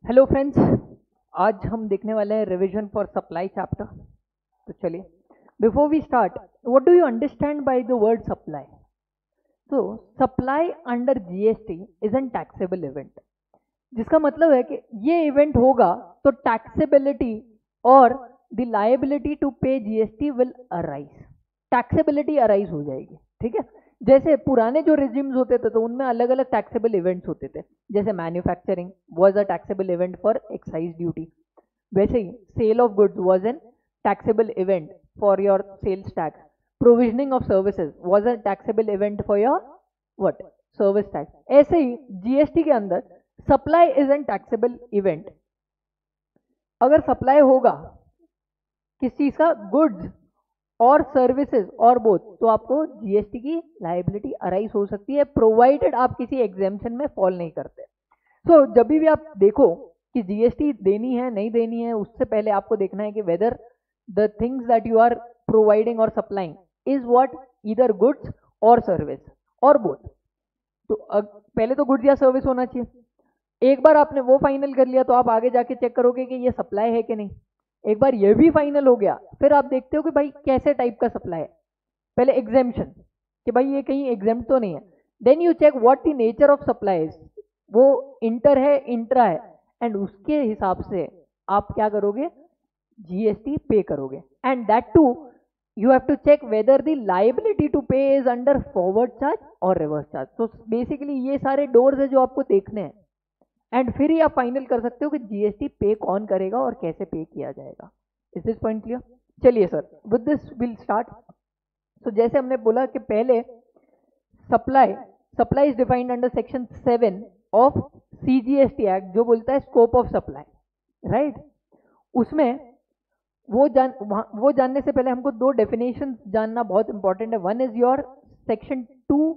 Hello friends, आज हम देखने वाले हैं रिवीजन फॉर सप्लाई चैप्टर। तो चलिए, before we start, what do you understand by the word supply? तो supply under GST is an taxable event, जिसका मतलब है कि ये इवेंट होगा तो टैक्सेबिलिटी और द लायबिलिटी टू पे GST will arise. Taxability arise हो जाएगी, ठीक है। जैसे पुराने जो रिजिम्स होते थे तो उनमें अलग अलग टैक्सेबल इवेंट्स होते थे, जैसे manufacturing was a taxable event for excise duty, वैसे ही sale of goods was an taxable event for your sales tax, provisioning of services was a taxable event for your what service tax. ऐसे ही GST के अंदर supply is an taxable event. अगर supply होगा किस चीज का, गुड्स और सर्विसेज और बोथ, तो आपको जीएसटी की लायबिलिटी अराइज हो सकती है, प्रोवाइडेड आप किसी एग्जेम्पशन में फॉल नहीं करते। सो जब भी आप देखो कि जीएसटी देनी है नहीं देनी है, उससे पहले आपको देखना है कि whether the things that you are providing or supplying is what, either goods or service or both. तो पहले तो गुड्स या सर्विस होना चाहिए। एक बार आपने वो फाइनल कर लिया तो आप आगे जाके चेक करोगे कि ये सप्लाई है कि नहीं। एक बार ये भी फाइनल हो गया, फिर आप देखते हो कि भाई कैसे टाइप का सप्लाई है। पहले एग्जेम्पशन कि भाई ये कहीं एग्जेम्प्ट तो नहीं है, then you check what the nature of supply is, वो इंटर है इंट्रा है, एंड उसके हिसाब से आप क्या करोगे, जीएसटी पे करोगे। And that too you have to check whether the liability to pay is under forward charge or reverse charge. So basically ये सारे डोर्स है जो आपको देखने हैं, एंड फिर ही आप फाइनल कर सकते हो कि जीएसटी पे कौन करेगा और कैसे पे किया जाएगा। Is this point clear? चलिए sir, with this will start. तो जैसे हमने बोला कि पहले supply supply is defined under section 7 of CGST act, जो बोलता है स्कोप ऑफ सप्लाई, राइट। उसमें वो जानने से पहले हमको दो डेफिनेशन जानना बहुत इंपॉर्टेंट है। One is your section 2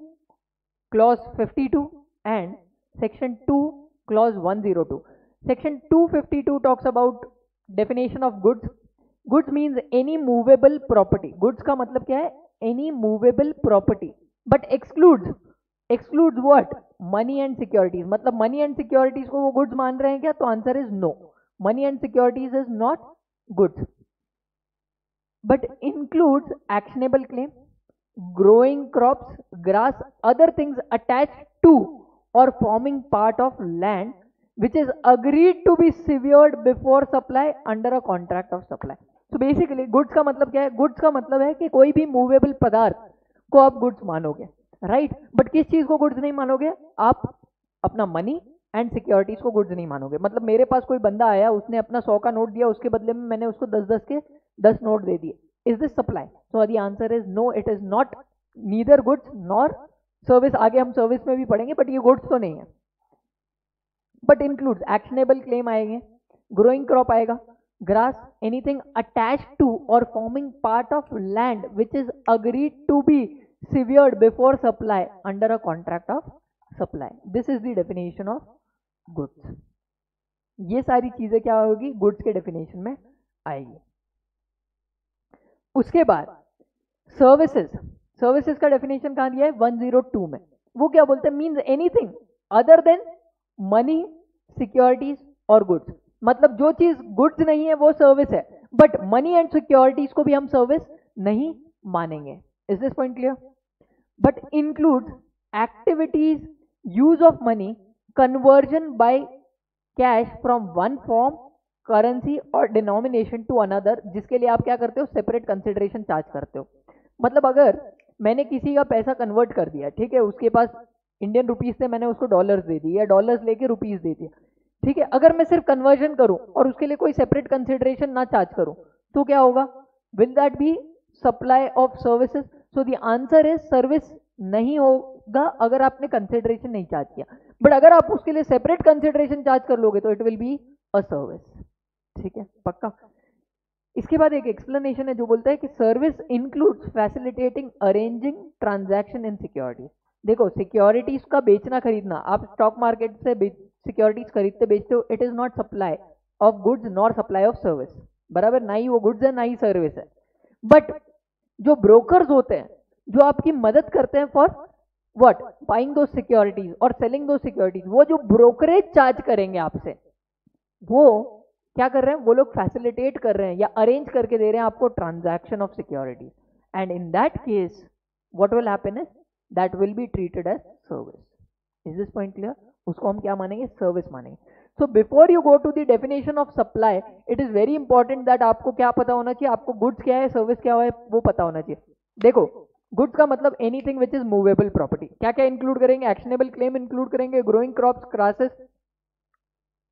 clause 52 and section 2 clause 102। Section 252 talks about definition of goods. Goods means any movable property. Goods का मतलब क्या है, any movable property, but excludes what, money and securities. मतलब money and securities को वो goods मान रहे हैं क्या? तो answer is no, money and securities is not goods, but includes actionable claim, growing crops, grass, other things attached to or forming part of land which is agreed to be severed before supply under a contract of supply. So basically goods का मतलब क्या है? goods का मतलब है कि कोई भी मूवेबल पदार्थ को आप गुड्स मानोगे, राइट। बट किस चीज को गुड्स नहीं मानोगे? आप अपना मनी एंड सिक्योरिटीज को गुड्स नहीं मानोगे। मतलब मेरे पास कोई बंदा आया, उसने अपना 100 का नोट दिया, उसके बदले में मैंने उसको 10-10 के 10 नोट दे दिए। Is this supply? So the answer is no, it is not, neither goods nor service. आगे हम सर्विस में भी पढ़ेंगे, बट ये गुड्स तो नहीं है। बट इंक्लूड्स एक्शनेबल क्लेम आएंगे, ग्रोइंग क्रॉप आएगा, ग्रास, एनीथिंग अटैच्ड टू और forming part of land which is agreed to be severed before supply under a contract of supply. This is the definition of goods. ये सारी चीजें क्या होगी, goods के definition में आएगी। उसके बाद सर्विसेज, सर्विसेज का डेफिनेशन कहां दिया है? 102 में। वो क्या बोलते हैं? Means anything other than money, securities और गुड्स। मतलब जो चीज गुड्स नहीं है वो सर्विस है, बट मनी एंड सिक्योरिटीज को भी हम सर्विस नहीं मानेंगे। Is this point clear? but includes activities, use of money, conversion by cash from one form currency और denomination to another, जिसके लिए आप क्या करते हो? सेपरेट कंसिडरेशन चार्ज करते हो। मतलब अगर मैंने किसी का पैसा कन्वर्ट कर दिया, ठीक है, उसके पास इंडियन रुपीज से मैंने उसको डॉलर्स दे दिए या डॉलर्स लेके रुपीज दे दिए, ठीक है, अगर मैं सिर्फ कन्वर्जन करूं और उसके लिए कोई सेपरेट कंसिडरेशन ना चार्ज करूं, तो क्या होगा? Will that be supply of services? So the answer is service नहीं होगा अगर आपने कंसिडरेशन नहीं चार्ज किया, बट अगर आप उसके लिए सेपरेट कंसिडरेशन चार्ज कर लोगे तो it will be a service. ठीक है, पक्का। इसके बाद एक एक्सप्लेनेशन है जो बोलता है कि service includes facilitating arranging transaction in securities. देखो, सिक्योरिटीज का बेचना खरीदना, आप स्टॉक मार्केट से सिक्योरिटीज खरीदते बेचते हो, it is not supply of goods nor supply of service, बराबर। ना ही वो गुड्स है ना ही सर्विस है। बट जो ब्रोकर्स होते हैं जो आपकी मदद करते हैं फॉर व्हाट, बाइंग दो सिक्योरिटीज और सेलिंग दो सिक्योरिटीज, वो जो ब्रोकरेज चार्ज करेंगे आपसे, वो क्या कर रहे हैं, वो लोग फैसिलिटेट कर रहे हैं या अरेंज करके दे रहे हैं आपको transaction of security, and in that case what will happen is that will be treated as service. Is this point clear? उसको हम क्या मानेंगे, सर्विस मानेंगे। So before you go to the definition of supply, it is very important that आपको क्या पता होना चाहिए, आपको गुड्स क्या है, सर्विस क्या है, वो पता होना चाहिए। देखो, गुड्स का मतलब anything which is movable property. क्या क्या इंक्लूड करेंगे, एक्शनेबल क्लेम इंक्लूड करेंगे, ग्रोइंग क्रॉप्स, क्रासेस,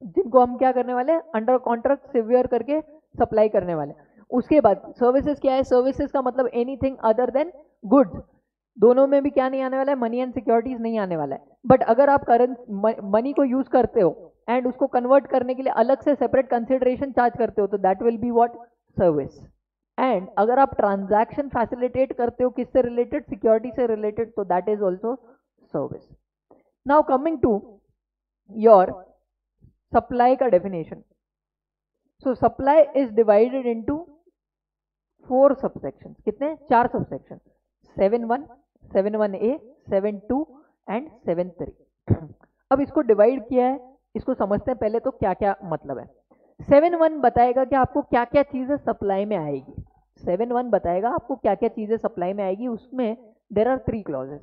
जिनको हम क्या करने वाले हैं, अंडर कॉन्ट्रैक्ट सिवियर करके सप्लाई करने वाले। उसके बाद सर्विसेज क्या है, सर्विसेज का मतलब एनीथिंग अदर देन गुड्स। दोनों में भी क्या नहीं आने वाला है, मनी एंड सिक्योरिटीज नहीं आने वाला है। बट अगर आप करंट मनी को यूज करते हो एंड उसको कन्वर्ट करने के लिए अलग से सेपरेट कंसिडरेशन चार्ज करते हो, तो that will be what, service. And अगर आप ट्रांजैक्शन फैसिलिटेट करते हो किससे रिलेटेड, सिक्योरिटी से रिलेटेड, तो that is also service. Now coming to your supply का definition. So supply is divided into 4 subsection. कितने, 4 सबसेक्शन, 7.1, 7.1A, 7.2 एंड 7.3। अब इसको डिवाइड किया है, इसको समझते हैं पहले तो क्या क्या मतलब है। 7.1 बताएगा कि आपको क्या क्या चीजें सप्लाई में आएगी। 7.1 बताएगा आपको क्या क्या चीजें सप्लाई में आएगी। उसमें there are 3 clauses,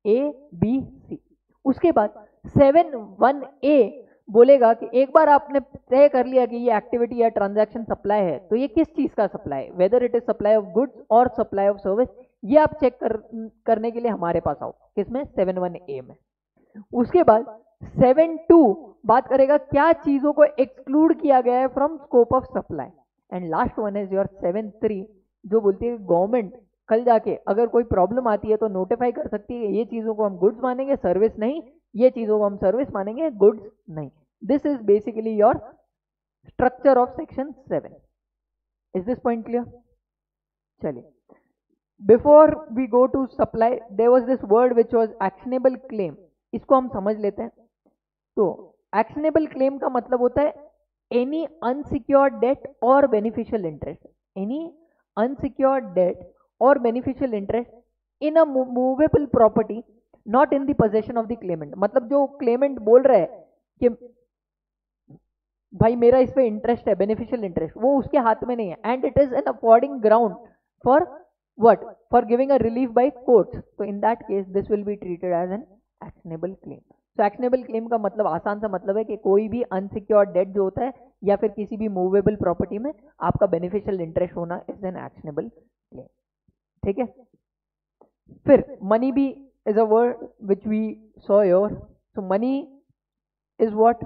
A, B, C। उसके बाद 7.1A बोलेगा कि एक बार आपने तय कर लिया कि ये एक्टिविटी या ट्रांजैक्शन सप्लाई है, तो ये किस चीज का सप्लाई है, whether it is supply of goods और सप्लाई ऑफ सर्विस, ये आप चेक करने के लिए हमारे पास आओ, किसमें, 7.1A में। उसके बाद 7.2 बात करेगा क्या चीजों को एक्सक्लूड किया गया है from scope of supply. And last one is your 7.3, जो बोलती है गवर्नमेंट कल जाके अगर कोई प्रॉब्लम आती है तो नोटिफाई कर सकती है, ये चीजों को हम गुड्स मानेंगे, सर्विस नहीं, ये चीजों को हम सर्विस मानेंगे, गुड्स नहीं। This is basically your structure of section 7। Is this point clear? चलिए, before we go to supply, there was this word which was actionable claim. इसको हम समझ लेते हैं। तो एक्शनेबल क्लेम का मतलब होता है any unsecured debt or beneficial interest, any unsecured debt or beneficial interest in a movable property not in the possession of the claimant. मतलब जो क्लेमेंट बोल रहा है कि भाई मेरा इस पे इंटरेस्ट है, बेनिफिशियल इंटरेस्ट, वो उसके हाथ में नहीं है, and it is an affording ground for what, for giving a relief by courts, तो in that case this will be treated as an actionable claim. तो एक्शनेबल क्लेम का मतलब आसान सा मतलब है कि कोई भी अनसिक्योर्ड डेट जो होता है या फिर किसी भी मूवेबल प्रॉपर्टी में आपका बेनिफिशियल इंटरेस्ट होना इज एन एक्शनेबल क्लेम। ठीक है, फिर मनी भी is a word which we saw your. So money is what,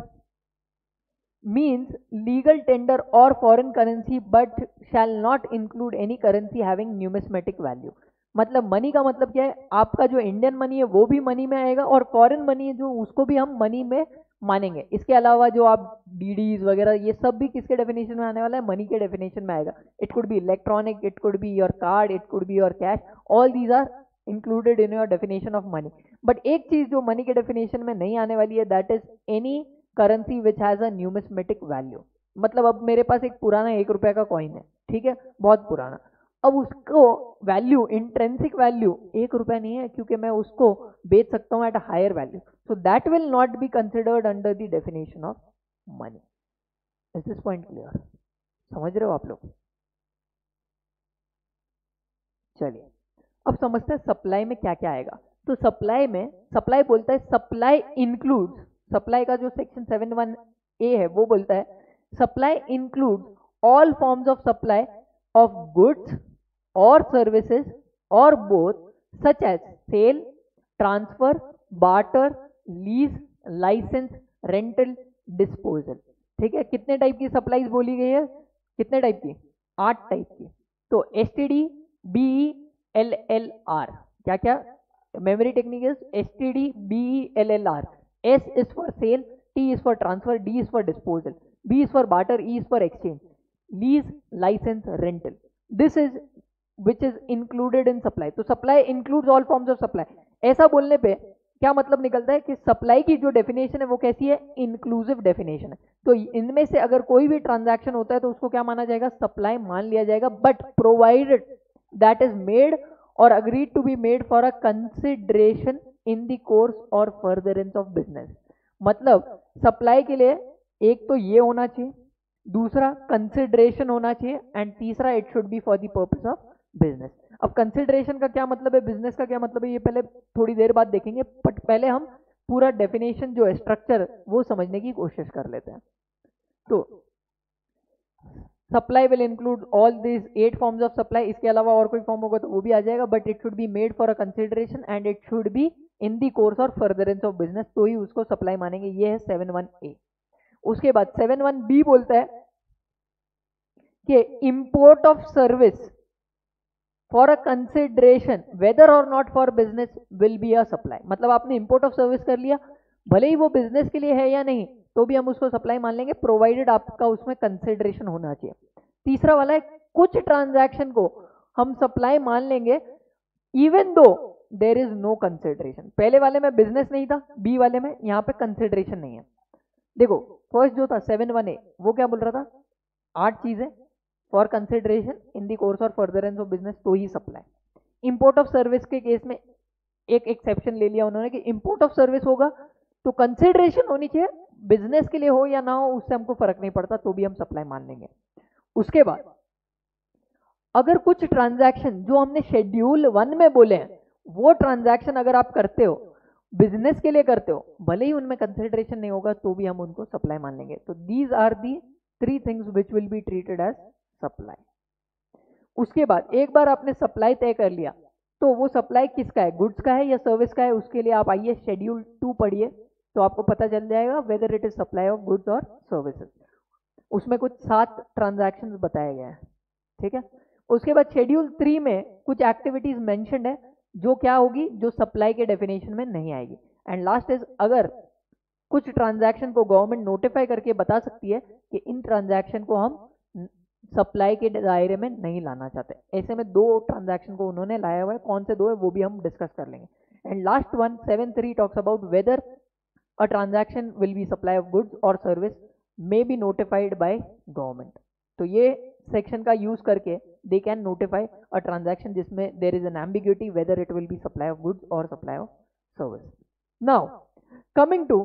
means legal tender or foreign currency but shall not include any currency having numismatic value। मतलब money का मतलब क्या है, आपका जो इंडियन मनी है वो भी मनी में आएगा और फॉरेन मनी है जो उसको भी हम मनी में मानेंगे। इसके अलावा जो आप डीडीज वगैरह ये सब भी किसके डेफिनेशन में आने वाला है, मनी के डेफिनेशन में आएगा। It could be electronic, it could be your card, it could be your cash, all these are included in your definition of money. But एक चीज जो मनी के डेफिनेशन में नहीं आने वाली है, that is any currency which has a numismatic value. मतलब अब मेरे पास एक पुराना 1 रुपए का कॉइन है, ठीक है, बहुत पुराना, अब उसको वैल्यू, इंट्रेंसिक वैल्यू 1 रुपए नहीं है, क्योंकि मैं उसको बेच सकता हूं at a higher value, so that will not be considered under the definition of money. Is this point clear? समझ रहे हो आप लोग? चलिए, अब समझते हैं सप्लाई में क्या क्या आएगा। तो सप्लाई में, सप्लाई बोलता है सप्लाई इंक्लूड्स, सप्लाई का जो सेक्शन 7.1A है वो बोलता है supply includes all forms of supply of goods और सर्विसेज और both such as sale, transfer, barter, lease, licence, rental, disposal. ठीक है, कितने टाइप की सप्लाईज बोली गई है, कितने टाइप की, 8 टाइप की। तो एसटीडी, बीई, एलएलआर, क्या क्या memory technique is STD, BE, LLR. S is for sale, T is for transfer, D is for disposal, B is for barter, E is for exchange, lease, license, rental. This is which is included in supply. तो supply includes all forms of supply। ऐसा बोलने पे क्या मतलब निकलता है कि supply की जो डेफिनेशन है वो कैसी है, इंक्लूसिव डेफिनेशन है। तो इनमें से अगर कोई भी ट्रांजैक्शन होता है तो उसको क्या माना जाएगा, सप्लाई मान लिया जाएगा, but provided that is made or agreed to be made for a consideration in the course or furtherance of business. मतलब सप्लाई के लिए एक तो ये होना चाहिए, दूसरा कंसिडरेशन होना चाहिए, एंड तीसरा it should be for the purpose of business. अब कंसिडरेशन का क्या मतलब है, बिजनेस का क्या मतलब है, ये पहले थोड़ी देर बाद देखेंगे, बट पहले हम पूरा डेफिनेशन जो है स्ट्रक्चर वो समझने की कोशिश कर लेते हैं। तो supply will include all this 8 forms of supply, इसके अलावा और कोई फॉर्म होगा तो वो भी आ जाएगा, but it should be made for a consideration and it should be in the course or furtherance of business, तो ही उसको सप्लाई मानेंगे। ये है 7(1)(a). उसके बाद 7(1)(b) बोलता है कि import of service for a consideration whether और not for business will be a supply. मतलब आपने इंपोर्ट ऑफ सर्विस कर लिया, भले ही वो बिजनेस के लिए है या नहीं, तो भी हम उसको सप्लाई मान लेंगे, प्रोवाइडेड आपका उसमें कंसिडरेशन होना चाहिए। तीसरा वाला है कुछ ट्रांजैक्शन को हम सप्लाई मान लेंगे even though there is no consideration. पहले वाले में बिजनेस नहीं था, बी वाले में यहाँ पे कंसिडरेशन नहीं है। देखो फर्स्ट जो था 7(1)(a) वो क्या बोल रहा था, 8 चीजें for consideration in the course or furtherance of business, तो ही सप्लाई। इंपोर्ट ऑफ सर्विस के केस में एक एक्सेप्शन ले लिया उन्होंने कि इंपोर्ट ऑफ सर्विस होगा तो कंसिडरेशन होनी चाहिए, बिजनेस के लिए हो या ना हो उससे हमको फर्क नहीं पड़ता, तो भी हम सप्लाई मान लेंगे। उसके बाद अगर कुछ ट्रांजैक्शन जो हमने शेड्यूल 1 में बोले हैं वो ट्रांजैक्शन अगर आप करते हो, बिजनेस के लिए करते हो, भले ही उनमें कंसिडरेशन नहीं होगा तो भी हम उनको सप्लाई मान लेंगे। तो these are the 3 things which will be treated as supply. उसके बाद एक बार आपने सप्लाई तय कर लिया तो वो सप्लाई किसका है, गुड्स का है या सर्विस का है, उसके लिए आप आइए शेड्यूल 2 पढ़िए तो आपको पता चल जाएगा whether it is supply of goods और सर्विसेज। उसमें कुछ 7 ट्रांजैक्शंस बताए गए हैं, ठीक है। उसके बाद शेड्यूल 3 में कुछ एक्टिविटीज मेंशन्ड है जो क्या होगी, जो सप्लाई के डेफिनेशन में नहीं आएगी। एंड लास्ट इज अगर कुछ ट्रांजैक्शन को गवर्नमेंट नोटिफाई करके बता सकती है कि इन ट्रांजैक्शन को हम सप्लाई के दायरे में नहीं लाना चाहते, ऐसे में 2 ट्रांजैक्शन को उन्होंने लाया हुआ है, कौन से 2 है वो भी हम डिस्कस कर लेंगे। And last one 7(3) talks about whether a transaction will be supply of goods or service may be notified by government. तो ये सेक्शन का यूज करके they can notify a transaction जिसमें there is an ambiguity whether it will be supply of goods और supply of service. Now coming to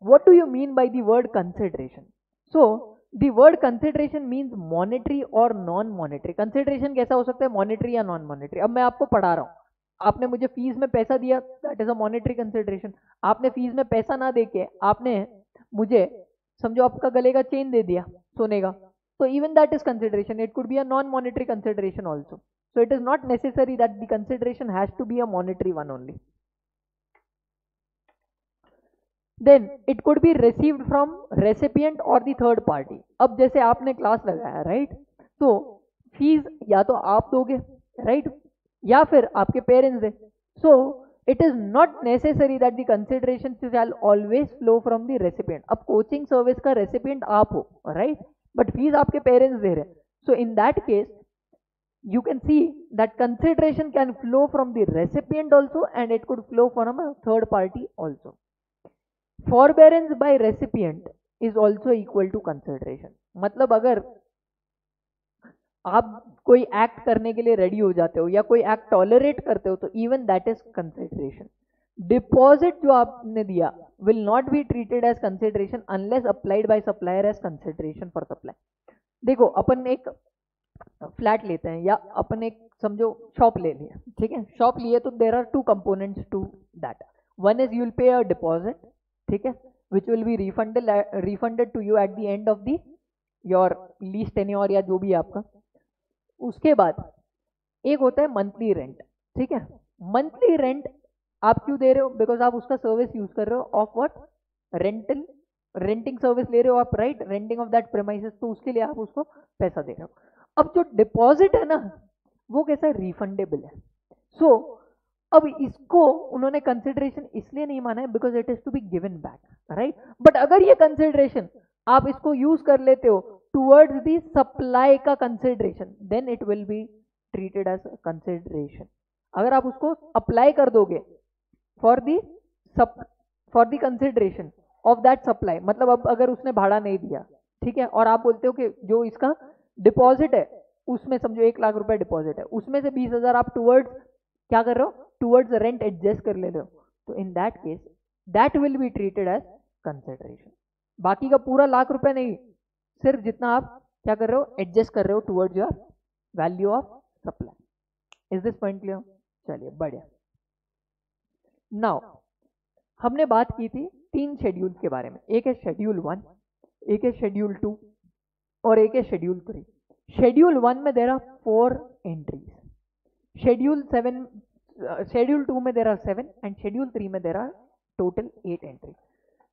what do you mean by the word consideration? So the word consideration means monetary or non monetary। consideration कैसा हो सकता है, monetary या non monetary। अब मैं आपको पढ़ा रहा हूँ, आपने मुझे फीस में पैसा दिया, that is a monetary consideration। आपने फीस में पैसा ना देके आपने मुझे समझो आपका गले का चेन दे दिया सोने का, तो even that is consideration, it could be a non monetary consideration also। so it is not necessary that the consideration has to be a monetary one only। then it could be received from recipient or the third party। अब जैसे आपने class लगाया right, तो fees या तो आप दोगे right, या फिर आपके पेरेंट्स दे। So it is not necessary that the consideration shall always flow from the recipient. अब कोचिंग सर्विस का रेसिपिएंट आप हो राइट, बट फीस आपके पेरेंट्स दे रहे हैं, so in that case you can see that consideration can flow from the recipient also and it could flow from a third party also। forbearance by recipient is also equal to consideration। मतलब अगर आप कोई act करने के लिए ready हो जाते हो या कोई एक्ट टॉलरेट करते हो तो even that is consideration. Deposit जो आपने दिया will not be treated as consideration unless applied by supplier as consideration for supply. देखो अपन एक फ्लैट लेते हैं या अपन एक समझो शॉप ले लिया, ठीक है, शॉप लिए तो there are 2 components to that. One is you will pay a deposit, ठीक है, which will be refunded to you at the end of the your lease tenure या जो भी आपका। उसके बाद एक होता है मंथली रेंट, ठीक है। मंथली रेंट आप क्यों दे रहे हो, बिकॉज आप उसका सर्विस यूज कर रहे हो ऑफ व्हाट, रेंटिंग सर्विस ले रहे हो आप right, renting of that premises, तो उसके लिए आप उसको पैसा दे रहे हो। अब जो डिपॉजिट है ना वो कैसा रिफंडेबल है। सो अब इसको उन्होंने कंसिडरेशन इसलिए नहीं माना है because it is to be given back right. But अगर ये कंसिडरेशन आप इसको यूज कर लेते हो टूवर्ड्स दी सप्लाई का consideration, then it will be treated as consideration. अगर आप उसको अप्लाई कर दोगे for the consideration of that supply, मतलब अब अगर उसने भाड़ा नहीं दिया, ठीक है, और आप बोलते हो कि जो इसका डिपॉजिट है उसमें समझो 1 लाख रुपए डिपॉजिट है, उसमें से 20,000 आप टूवर्ड्स क्या कर रहे हो, टूवर्ड्स रेंट एडजस्ट कर ले रहे हो, तो in that case that will be treated as consideration. बाकी का पूरा ₹1,00,000 नहीं, सिर्फ जितना आप क्या कर रहे हो, एडजस्ट कर रहे हो towards your value of supply. Is this point clear? चलिए बढ़िया। नाउ हमने बात की थी 3 शेड्यूल्स के बारे में, एक है शेड्यूल 1, एक है शेड्यूल 2 और एक है शेड्यूल 3। शेड्यूल 1 में देर आर 4 एंट्रीज, शेड्यूल 2 में देर आर 7 एंड शेड्यूल 3 में देर आर टोटल 8 एंट्रीज।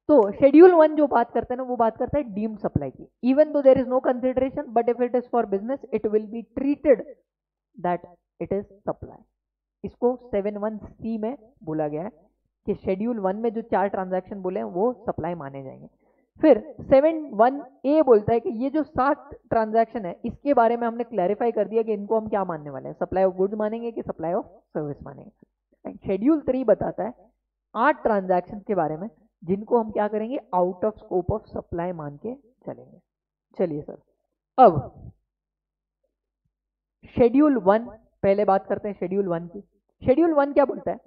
तो शेड्यूल 1 जो बात करते हैं ना, वो बात करता है डीम्ड सप्लाई की। Even though there is no consideration, but if it is for business it will be treated that it is supply. इसको 7(1)(c) में बोला गया है कि शेड्यूल 1 में जो 4 ट्रांजैक्शन बोले हैं वो सप्लाई माने जाएंगे। फिर 7(1)(a) बोलता है कि ये जो 7 ट्रांजैक्शन है इसके बारे में हमने क्लैरिफाई कर दिया कि इनको हम क्या मानने वाले हैं, सप्लाई ऑफ गुड्स मानेंगे कि सप्लाई ऑफ सर्विस मानेंगे। एंड शेड्यूल 3 बताता है 8 ट्रांजैक्शन के बारे में जिनको हम क्या करेंगे, out of scope of supply मान के चलेंगे। चलिए सर, अब शेड्यूल 1 पहले बात करते हैं शेड्यूल 1 की। शेड्यूल 1 क्या बोलता है,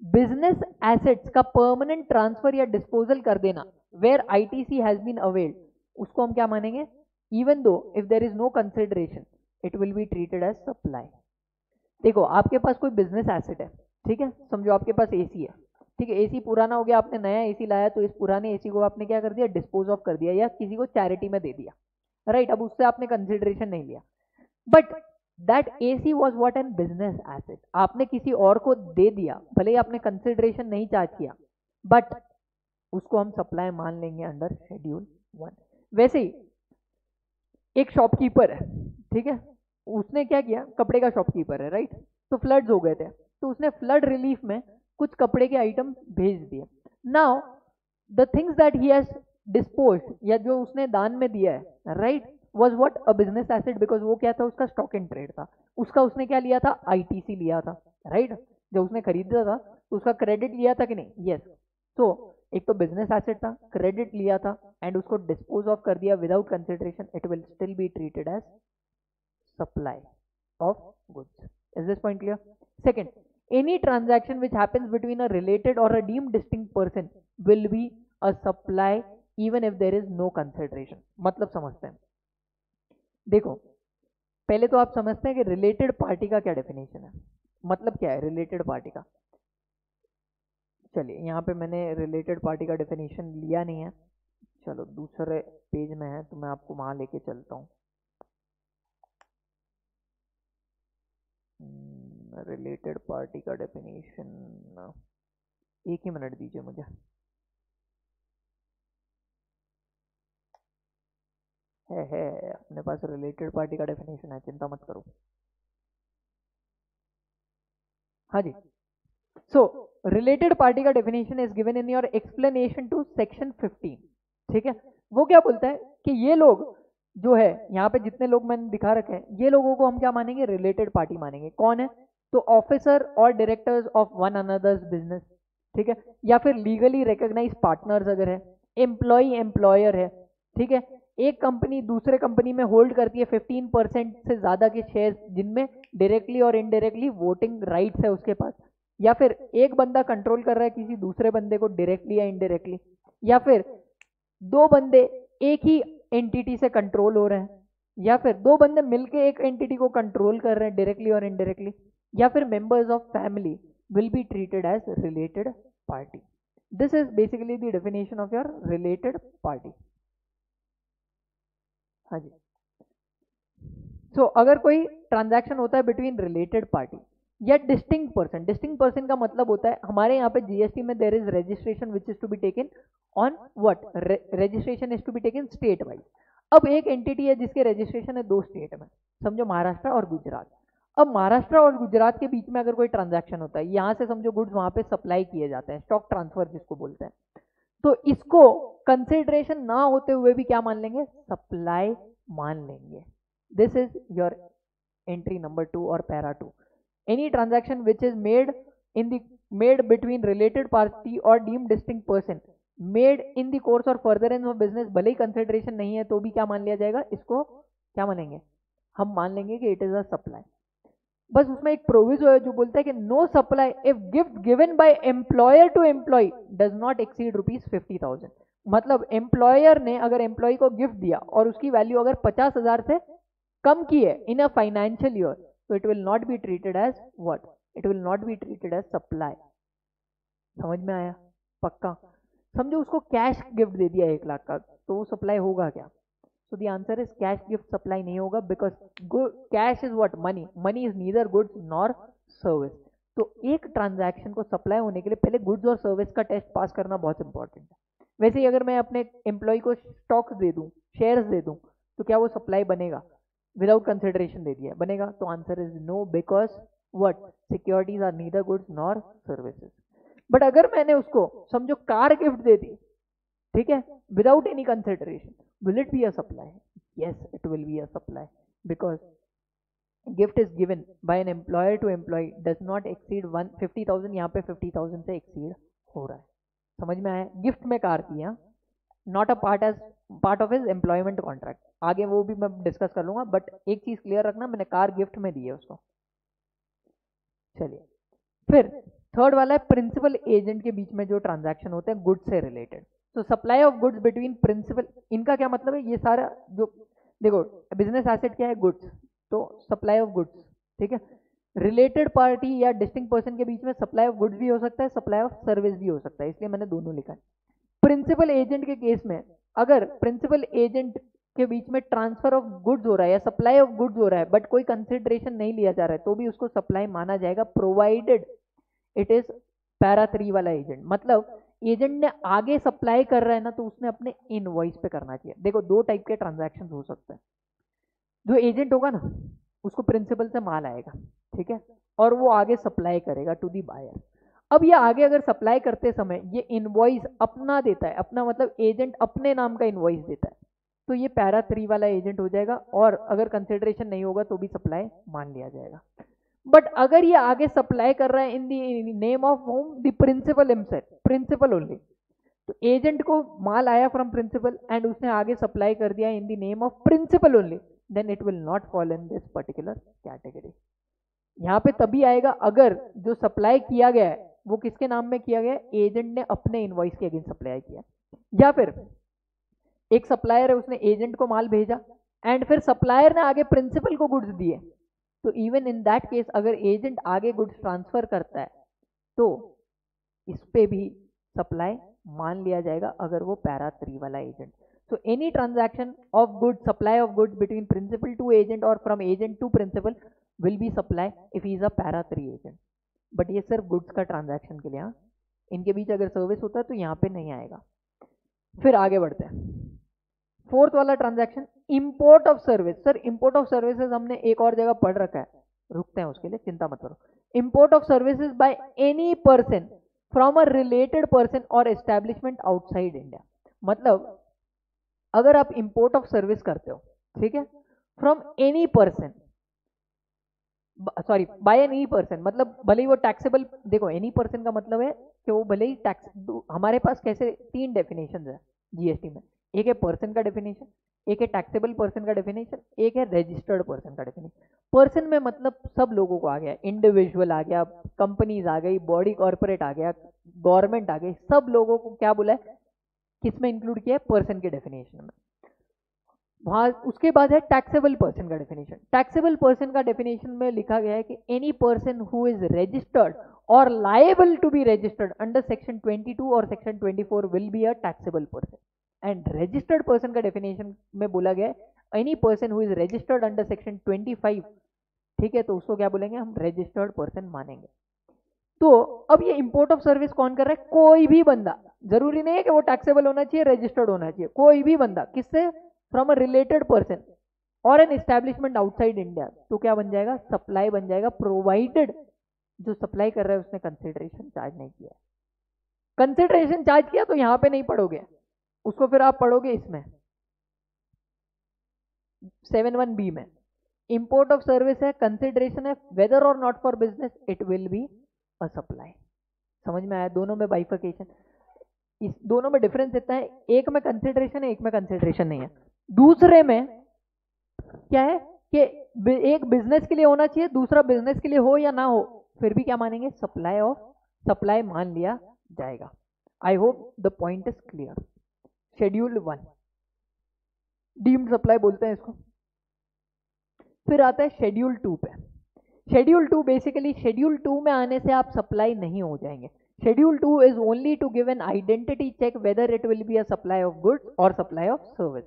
बिजनेस एसेट्स का परमानेंट ट्रांसफर या डिस्पोजल कर देना where ITC has been availed, उसको हम क्या मानेंगे, even though if there is no consideration it will be treated as supply. देखो आपके पास कोई बिजनेस एसेट है, ठीक है, समझो आपके पास एसी है, ठीक है, एसी पुराना हो गया, आपने नया एसी लाया तो इस पुराने एसी को आपने क्या कर दिया, डिस्पोज ऑफ कर दिया या किसी को चैरिटी में दे दिया, राइट। अब उससे आपने कंसिडरेशन नहीं लिया, but that AC was what an business asset, आपने किसी और को दे दिया, भले ही आपने कंसिडरेशन नहीं चार्ज किया, बट उसको हम सप्लाई मान लेंगे अंडर शेड्यूल 1। वैसे ही एक शॉपकीपर है, ठीक है, उसने क्या किया, कपड़े का शॉपकीपर है, राइट, तो फ्लड्स हो गए थे, तो उसने फ्लड रिलीफ में कुछ कपड़े के आइटम भेज दिए। Now the things that he has disposed, या जो उसने दान में दिया है, right, was what a business asset, because वो क्या था, उसका स्टॉक इन ट्रेड था, उसका उसने क्या लिया था, आईटीसी लिया था, राइट। जब उसने खरीदा था तो उसका क्रेडिट लिया था कि नहीं, यस। तो एक तो बिजनेस एसेट था, क्रेडिट लिया था एंड उसको डिस्पोज ऑफ कर दिया without consideration, it will still be treated as supply of goods. Is this point clear? Second, any transaction which happens between a related or a deemed distinct person will be a supply even if there is no consideration। मतलब समझते हैं, देखो पहले तो आप समझते हैं कि रिलेटेड पार्टी का क्या डेफिनेशन है, मतलब क्या है रिलेटेड पार्टी का। चलिए यहाँ पे मैंने रिलेटेड पार्टी का डेफिनेशन लिया नहीं है, चलो दूसरे पेज में है तो मैं आपको वहां लेके चलता हूँ। रिलेटेड पार्टी का डेफिनेशन, एक ही मिनट दीजिए मुझे। है अपने पास रिलेटेड पार्टी का डेफिनेशन है, चिंता मत करो। हाँ जी, सो रिलेटेड पार्टी का definition is given in your explanation to section 15, ठीक है। वो क्या बोलता है कि ये लोग जो है यहाँ पे जितने लोग मैंने दिखा रखे हैं, ये लोगों को हम क्या मानेंगे, रिलेटेड पार्टी मानेंगे। कौन है, तो ऑफिसर और directors of one another's business, ठीक है, या फिर लीगली रिकॉग्नाइज पार्टनर्स अगर है, एम्प्लॉय एम्प्लॉयर है, ठीक है। एक कंपनी दूसरे कंपनी में होल्ड करती है 15% से ज्यादा के शेयर जिनमें डायरेक्टली और इनडायरेक्टली वोटिंग राइट्स है उसके पास, या फिर एक बंदा कंट्रोल कर रहा है किसी दूसरे बंदे को डायरेक्टली या इनडायरेक्टली, या फिर दो बंदे एक ही एंटिटी से कंट्रोल हो रहे हैं, या फिर दो बंदे मिलके एक एंटिटी को कंट्रोल कर रहे हैं डायरेक्टली और इनडायरेक्टली, या फिर members of family will be treated as related party. This is basically the definition of your related party. हाँ जी, सो अगर कोई ट्रांजैक्शन होता है बिटवीन रिलेटेड पार्टी या डिस्टिंक्ट पर्सन, डिस्टिंक्ट पर्सन का मतलब होता है हमारे यहाँ पे जीएसटी में there is registration which is to be taken on what, registration is to be taken state wise. अब एक एंटिटी है जिसके रजिस्ट्रेशन है 2 स्टेट में, समझो महाराष्ट्र और गुजरात। अब महाराष्ट्र और गुजरात के बीच में अगर कोई ट्रांजैक्शन होता है, यहाँ से समझो गुड्स वहां पे सप्लाई किए जाते हैं, स्टॉक ट्रांसफर जिसको बोलते हैं, तो इसको कंसिडरेशन ना होते हुए भी क्या मान लेंगे, सप्लाई मान लेंगे। This is your entry number 2 और para 2। Any transaction which is made between related party or deemed distinct person made in the course or furtherance of business, भले ही कंसिडरेशन नहीं है तो भी क्या मान लिया जाएगा, इसको क्या मानेंगे, हम मान लेंगे कि इट इज अ सप्लाई। बस उसमें एक प्रोविजो है जो बोलता है कि no supply if gift given by employer to employ does not exceed ₹50,000। मतलब एम्प्लॉयर ने अगर एम्प्लॉय को गिफ्ट दिया और उसकी वैल्यू अगर 50,000 से कम की है इन अ फाइनेंशियल ईयर, तो it will not be treated as what, it will not be treated as supply. समझ में आया? पक्का? समझो उसको कैश गिफ्ट दे दिया 1 लाख का, तो वो सप्लाई होगा क्या? So the answer is cash gift supply नहीं होगा, because cash is what, money, money is neither goods nor service। तो एक ट्रांजैक्शन को सप्लाई होने के लिए पहले गुड्स और सर्विस का टेस्ट पास करना बहुत इंपॉर्टेंट है। वैसे ही अगर मैं अपने एम्प्लॉय को स्टॉक्स दे दूं, शेयर्स दे दूं, तो क्या वो सप्लाई बनेगा? विदाउट कंसिडरेशन दे दिया, बनेगा? तो answer is no, because what, securities are neither goods nor services. But अगर मैंने उसको समझो कार गिफ्ट दे दी, ठीक है, without any consideration, will it be a supply? Yes, it will be a supply, because gift is given by an employer to employee does not exceed 50,000। यहाँ पे 50,000 से exceed हो रहा है। समझ में आया? गिफ्ट में कार दिया, not a part of his employment contract. आगे वो भी मैं डिस्कस कर लूंगा, बट एक चीज क्लियर रखना, मैंने कार गिफ्ट में दी है उसको। चलिए, फिर थर्ड वाला है प्रिंसिपल एजेंट के बीच में जो ट्रांजैक्शन होते हैं गुड्स से रिलेटेड। तो supply of goods between principal, इनका क्या मतलब है? ये सारा जो देखो, बिजनेस एसेट क्या है? गुड्स। तो सप्लाई ऑफ गुड्स, ठीक है। रिलेटेड पार्टी या डिस्टिंक्ट पर्सन के बीच में सप्लाई ऑफ गुड्स भी हो सकता है, सप्लाई ऑफ सर्विस भी हो सकता है, इसलिए मैंने दोनों लिखा है। प्रिंसिपल एजेंट के केस में अगर प्रिंसिपल एजेंट के बीच में ट्रांसफर ऑफ गुड्स हो रहा है या सप्लाई ऑफ गुड्स हो रहा है, बट कोई कंसिडरेशन नहीं लिया जा रहा है, तो भी उसको सप्लाई माना जाएगा, प्रोवाइडेड इट इज पैरा 3 वाला एजेंट। मतलब एजेंट ने आगे सप्लाई कर रहा है ना, तो उसने अपने इनवॉइस पे करना चाहिए। देखो, 2 टाइप के ट्रांजैक्शन हो सकते हैं। जो एजेंट होगा ना, उसको प्रिंसिपल से माल आएगा, ठीक है, और वो आगे सप्लाई करेगा टू दी बायर। अब ये आगे अगर सप्लाई करते समय ये इनवॉइस अपना देता है, अपना मतलब एजेंट अपने नाम का इनवॉइस देता है, तो ये पैरा 3 वाला एजेंट हो जाएगा, और अगर कंसिडरेशन नहीं होगा तो भी सप्लाई मान लिया जाएगा। बट अगर ये आगे सप्लाई कर रहा है in the name of whom, the principal himself, principal only, तो एजेंट को माल आया फ्रॉम प्रिंसिपल एंड उसने आगे सप्लाई कर दिया in the name of principal only, then it will not fall in this particular category. यहाँ पे तभी आएगा अगर जो सप्लाई किया गया है वो किसके नाम में किया गया है? एजेंट ने अपने इनवॉइस के अगेंस्ट सप्लाई किया, या फिर एक सप्लायर है, उसने एजेंट को माल भेजा एंड फिर सप्लायर ने आगे प्रिंसिपल को गुड्स दिए, तो इवन इन दैट केस अगर एजेंट आगे गुड्स ट्रांसफर करता है तो इस पे भी सप्लाई मान लिया जाएगा, अगर वो पैरा 3 वाला agent. So any transaction of goods, supply of goods between principal to agent or from agent to principal will be supply if he is a para 3 agent. बट ये सिर्फ गुड्स का ट्रांजैक्शन के लिए, इनके बीच अगर सर्विस होता है तो यहाँ पे नहीं आएगा। फिर आगे बढ़ते हैं, फोर्थ वाला transaction, import of service. Sir import of services हमने एक और जगह पढ़ रखा है, रुकते हैं उसके लिए, चिंता मत करो। Import of services by any person from a related person और एस्टैब्लिशमेंट आउटसाइड इंडिया। मतलब अगर आप इंपोर्ट ऑफ सर्विस करते हो, ठीक है, from any person, sorry by any person, मतलब भले ही वो टैक्सेबल, देखो एनी पर्सन का मतलब है कि वो भले ही टैक्स, हमारे पास कैसे 3 डेफिनेशन है जीएसटी में, एक है पर्सन का डेफिनेशन, एक है टैक्सेबल पर्सन का डेफिनेशन, एक है रजिस्टर्ड पर्सन का डेफिनेशन। पर्सन में मतलब सब लोगों को आ गया, इंडिविजुअल आ गया, कंपनीज आ गई, बॉडी कॉर्पोरेट आ गया, गवर्नमेंट आ गई, सब लोगों को क्या बोला है, किसमें इंक्लूड किया है? पर्सन के डेफिनेशन में। वहां उसके बाद है टैक्सेबल पर्सन का डेफिनेशन। टैक्सेबल पर्सन का डेफिनेशन में लिखा गया है कि any person who is registered or liable to be registered under section 22 or section 24 will be a taxable person. And registered person का डेफिनेशन में बोला गया है any person who is registered under section 25, ठीक है, तो उसको क्या बोलेंगे हम? रजिस्टर्ड पर्सन मानेंगे। तो अब ये इंपोर्ट ऑफ सर्विस कौन कर रहा है? कोई भी बंदा, जरूरी नहीं है कि वो टैक्सेबल होना चाहिए, रजिस्टर्ड होना चाहिए, कोई भी बंदा, किससे? फ्रॉम अ रिलेटेड पर्सन और एन एस्टैब्लिशमेंट आउटसाइड इंडिया, तो क्या बन जाएगा? सप्लाई बन जाएगा, प्रोवाइडेड जो सप्लाई कर रहा है उसने कंसिडरेशन चार्ज नहीं किया। कंसिडरेशन चार्ज किया तो यहां पे नहीं पढ़ोगे उसको, फिर आप पढ़ोगे इसमें 7(1)(b) में। इंपोर्ट ऑफ सर्विस है, कंसिडरेशन है, वेदर और not for business, it will be a supply. समझ में आया? दोनों में बाइफिकेशन, इस दोनों में डिफरेंस इतना है, एक में कंसिडरेशन है, एक में कंसिडरेशन नहीं है। दूसरे में क्या है? कि एक बिजनेस के लिए होना चाहिए, दूसरा बिजनेस के लिए हो या ना हो, फिर भी क्या मानेंगे, सप्लाई मान लिया जाएगा। I hope the point is clear. Schedule 1 deemed supply बोलते हैं इसको। फिर आता है शेड्यूल 2 पे। शेड्यूल 2 बेसिकली, शेड्यूल 2 में आने से आप सप्लाई नहीं हो जाएंगे। Schedule 2 is only to give an identity check whether it will be a supply of goods और सप्लाई ऑफ सर्विस।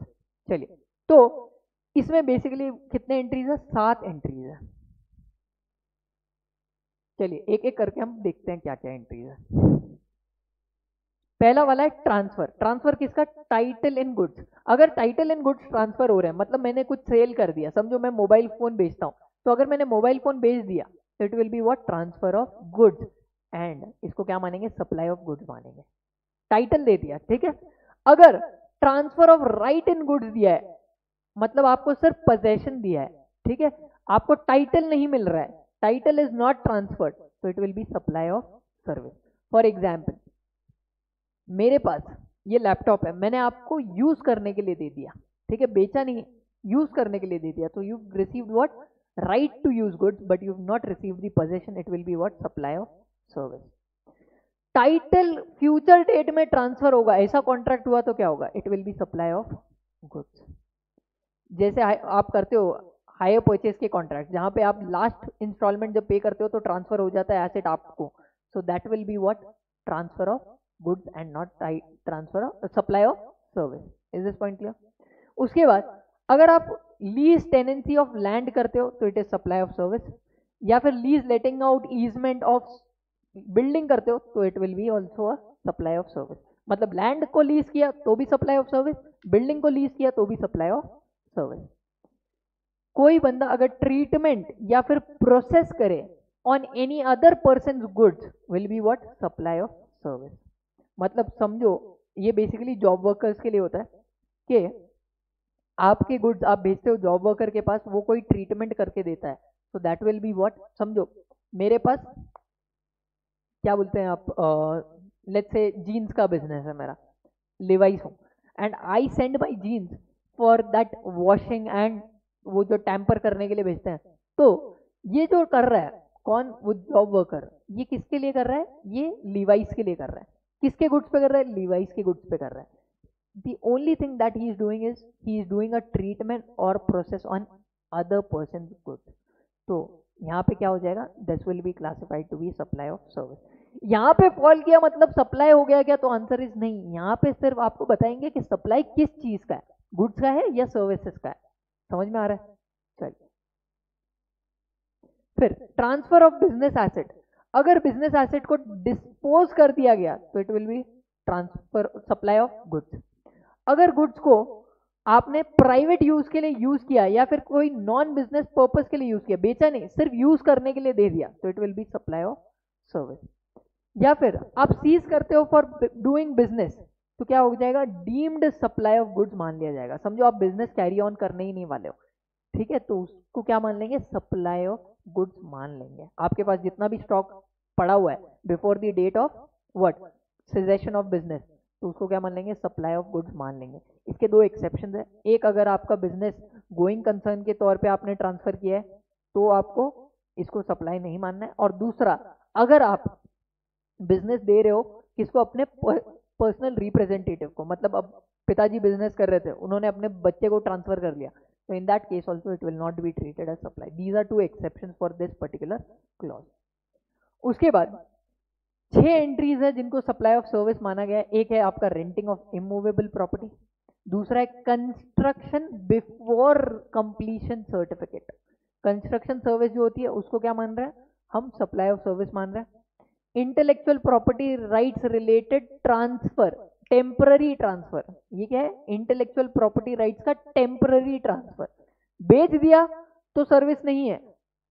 चलिए, तो इसमें बेसिकली कितने एंट्रीज है, 7 एंट्रीज है। चलिए एक एक करके हम देखते हैं क्या क्या एंट्रीज है। पहला वाला है ट्रांसफर। ट्रांसफर किसका, टाइटल इन गुड्स। अगर टाइटल इन गुड्स ट्रांसफर हो रहे हैं, मतलब मैंने कुछ सेल कर दिया, समझो मैं मोबाइल फोन बेचता हूं, तो अगर मैंने मोबाइल फोन बेच दिया तो it will be what, transfer of goods, and इसको क्या मानेंगे, सप्लाई ऑफ गुड्स मानेंगे। टाइटल दे दिया, ठीक है। अगर transfer of right in goods दिया है, मतलब आपको सिर्फ पोजेशन दिया है, ठीक है, आपको टाइटल नहीं मिल रहा है, टाइटल इज नॉट ट्रांसफर्ड, तो it will be supply of service. For example, मेरे पास ये लैपटॉप है, मैंने आपको यूज करने के लिए दे दिया, ठीक है, बेचा नहीं, यूज करने के लिए दे दिया, तो you received what, right to use goods, but you not received the possession, it will be what, supply of service. Title future date में ट्रांसफर होगा, ऐसा कॉन्ट्रैक्ट हुआ तो क्या होगा, it will be supply of goods. जैसे आप करते हो हायर परचेज के कॉन्ट्रैक्ट, जहां पे आप लास्ट इंस्टॉलमेंट जब पे करते हो तो ट्रांसफर हो जाता है एसेट आपको, सो that will be what, transfer of goods and not transfer of supply of service. Is this point clear? उसके बाद अगर आप लीज टेनेंसी ऑफ लैंड करते हो तो it is supply of service, या फिर lease letting out easement of building करते हो तो it will B also a supply of service. मतलब लैंड को लीज किया तो भी सप्लाई ऑफ सर्विस, बिल्डिंग को लीज किया तो भी सप्लाई ऑफ सर्विस। कोई बंदा अगर ट्रीटमेंट या फिर प्रोसेस करे on any other person goods will be what, supply of service. मतलब समझो ये बेसिकली जॉब वर्कर्स के लिए होता है कि आपके गुड्स आप भेजते हो जॉब वर्कर के पास, वो कोई ट्रीटमेंट करके देता है, तो दैट विल बी व्हाट, समझो मेरे पास क्या बोलते हैं आप, लेट्स से जीन्स का बिजनेस है मेरा, लिवाइस हूँ, and I send my jeans for that washing and वो जो टैम्पर करने के लिए भेजते हैं, तो ये जो कर रहा है कौन, वो जॉब वर्कर, ये किसके लिए कर रहा है, ये लिवाइस के लिए कर रहा है। किसके गुड्स पे कर रहा है, लिवाइस के गुड्स पे कर रहा है। the only thing that he is doing a treatment or process on other person's goods, तो यहाँ पे क्या हो जाएगा, this will be classified to be supply of service। यहाँ पे फॉल किया मतलब सप्लाई हो गया क्या, तो आंसर इज नहीं। यहाँ पे सिर्फ आपको बताएंगे कि सप्लाई किस चीज का है, गुड्स का है या सर्विसेज का है। समझ में आ रहा है? चलिए, फिर ट्रांसफर ऑफ बिजनेस एसेट। अगर बिजनेस एसेट को डिस्पोज कर दिया गया तो it will B transfer, supply of goods. अगर गुड्स को आपने प्राइवेट यूज के लिए यूज किया या फिर कोई नॉन बिजनेस पर्पस के लिए यूज किया, बेचा नहीं, सिर्फ यूज करने के लिए दे दिया, तो it will be supply of service. या फिर आप सीज करते हो फॉर डूइंग बिजनेस, तो क्या हो जाएगा, डीम्ड सप्लाई ऑफ गुड्स मान लिया जाएगा। समझो आप बिजनेस कैरी ऑन करने ही नहीं वाले हो, ठीक है, तो उसको क्या मान लेंगे, सप्लाई ऑफ गुड्स मान लेंगे। आपके पास जितना भी स्टॉक पड़ा हुआ है before the date of what, cessation of business, तो उसको क्या मान लेंगे, सप्लाई ऑफ गुड्स मान लेंगे। इसके दो एक्सेप्शन है, एक अगर आपका बिजनेस गोइंग कंसर्न के तौर पे आपने ट्रांसफर किया है तो आपको इसको सप्लाई नहीं मानना है, और दूसरा अगर आप बिजनेस दे रहे हो किसको, अपने पर्सनल रिप्रेजेंटेटिव को, मतलब अब पिताजी बिजनेस कर रहे थे, उन्होंने अपने बच्चे को ट्रांसफर कर लिया, तो in that case also it will not be treated as supply. These are two exception for this particular clause. उसके बाद 6 एंट्रीज है जिनको सप्लाई ऑफ सर्विस माना गया है। एक है आपका रेंटिंग ऑफ इमूवेबल प्रॉपर्टी, दूसरा है construction before completion certificate. Construction service जो होती है उसको क्या मान रहे हैं हम, सप्लाई ऑफ सर्विस मान रहे हैं। Intellectual property rights related transfer, temporary transfer, ये क्या है, इंटेलेक्चुअल प्रॉपर्टी राइट्स का टेम्पररी ट्रांसफर। बेच दिया तो सर्विस नहीं है,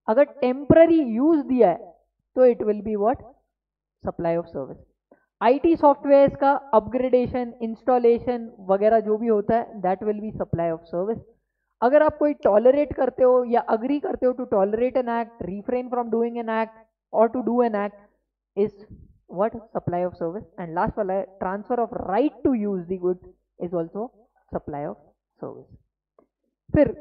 अगर टेम्पररी यूज दिया है तो it will be what, supply of service. IT software का अपग्रेडेशन, इंस्टॉलेशन वगैरह जो भी होता है that will be supply of service. अगर आप कोई टॉलरेट करते हो या अग्री करते हो to tolerate an act, refrain from doing an act or to do an act, is what, supply of service। and last वाला है transfer of right to use the goods is also supply of service। फिर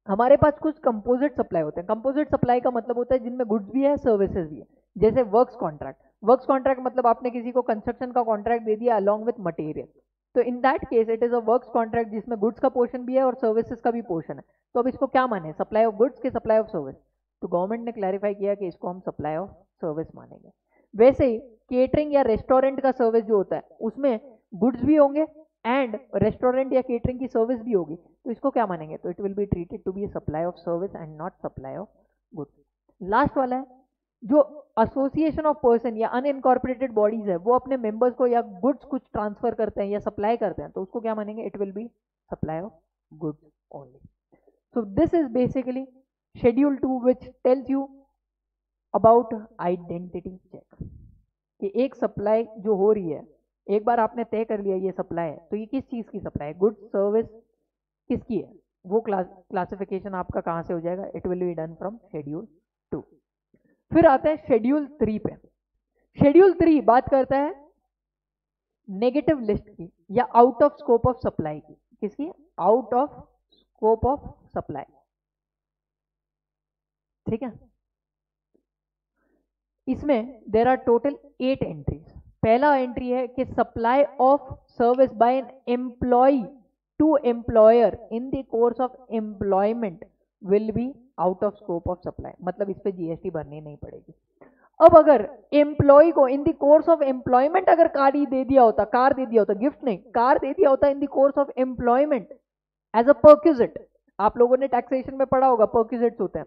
हमारे पास कुछ composite supply होते हैं। Composite supply का मतलब होता है जिनमें गुड्स भी है, सर्विसेज भी है। जैसे वर्क्स कॉन्ट्रैक्ट। वर्क्स कॉन्ट्रैक्ट मतलब आपने किसी को कंस्ट्रक्शन का कॉन्ट्रैक्ट दे दिया अलॉन्ग विथ मटेरियल, तो in that case it is a works contract जिसमें गुड्स का पोर्शन भी है और सर्विसेज का भी पोर्शन है। तो अब इसको क्या माने, सप्लाई ऑफ गुड्स के सप्लाई ऑफ सर्विस? तो गवर्नमेंट ने क्लैरिफाई किया कि इसको हम सप्लाई ऑफ सर्विस मानेंगे। वैसे ही केटरिंग या रेस्टोरेंट का सर्विस जो होता है उसमें गुड्स भी होंगे एंड रेस्टोरेंट या केटरिंग की सर्विस भी होगी, तो इसको क्या मानेंगे? तो it will be treated to be a supply of service and not supply of goods. Last वाला है जो एसोसिएशन ऑफ पर्सन या अनइनकॉर्पोरेटेड बॉडीज है वो अपने मेंबर्स को या गुड्स कुछ ट्रांसफर करते हैं या सप्लाई करते हैं, तो उसको क्या मानेंगे? It will be supply of goods only. So this is basically schedule 2 which tells you about identity check कि एक सप्लाई जो हो रही है, एक बार आपने तय कर लिया ये सप्लाई है, तो ये किस चीज़ की सप्लाई है, गुड्स सर्विस किसकी है, वो क्लासिफिकेशन आपका कहाँ से हो जाएगा? It will be done from schedule 2। फिर आते हैं शेड्यूल 3 पे। शेड्यूल 3 बात करता है नेगेटिव लिस्ट की या out of scope of supply की। किसकी? Out of scope of supply. ठीक है, इसमें देर आर टोटल 8 एंट्रीज। पहला एंट्री है कि supply of service by an employ to employer in the course of employment will be out of scope of supply, मतलब इस पे जीएसटी भरनी नहीं पड़ेगी। अब अगर एम्प्लॉय को इन द कोर्स ऑफ एम्प्लॉयमेंट अगर कार दे दिया होता, कार दे दिया होता, गिफ्ट नहीं, कार दे दिया होता in the course of employment as a perquisite, आप लोगों ने टैक्सेशन में पढ़ा होगा परक्यूजिट्स होते हैं,